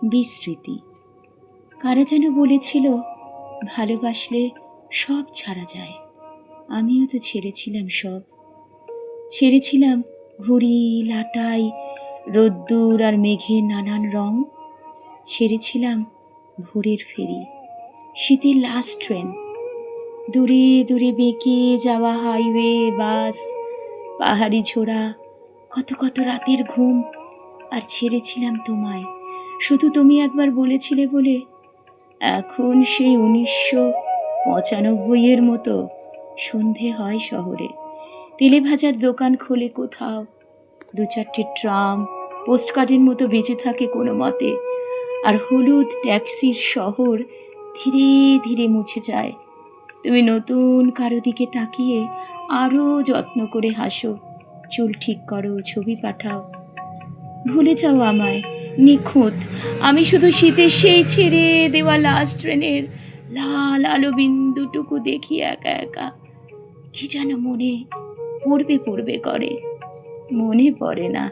বিস্মৃতি। কারা যেন বলেছিল ভালোবাসলে সব ছাড়া যায়। আমিও তো ছেড়েছিলাম সব। ছেড়েছিলাম ঘুড়ি, লাটাই, রোদ্দুর আর মেঘের নানান রং। ছেড়েছিলাম ভোরের ফেরি, শীতের লাস্ট ট্রেন, দূরে দূরে বেঁকে যাওয়া হাইওয়ে, বাস, পাহাড়ি ঝোড়া, কত কত রাতের ঘুম। আর ছেড়েছিলাম তোমায়, শুধু তুমি একবার বলেছিলে বলে। এখন সেই 1995-এর মতো সন্ধে হয় শহরে। তেলে ভাজার দোকান খোলে কোথাও, 2-4টে ট্রাম পোস্টকার্ডের মতো বেঁচে থাকে কোনো মতে। আর হলুদ ট্যাক্সির শহর ধীরে ধীরে মুছে যায়। তুমি নতুন কারো দিকে তাকিয়ে আরও যত্ন করে হাসো, চুল ঠিক করো, ছবি পাঠাও। ভুলে যাও আমায়, নিখুঁত। আমি শুধু শীতের সেই ছেড়ে দেওয়া লাস্ট ট্রেনের লাল আলো বিন্দুটুকু দেখি একা একা। কি যেন মনে পড়বে পড়বে করে, মনে পড়ে না।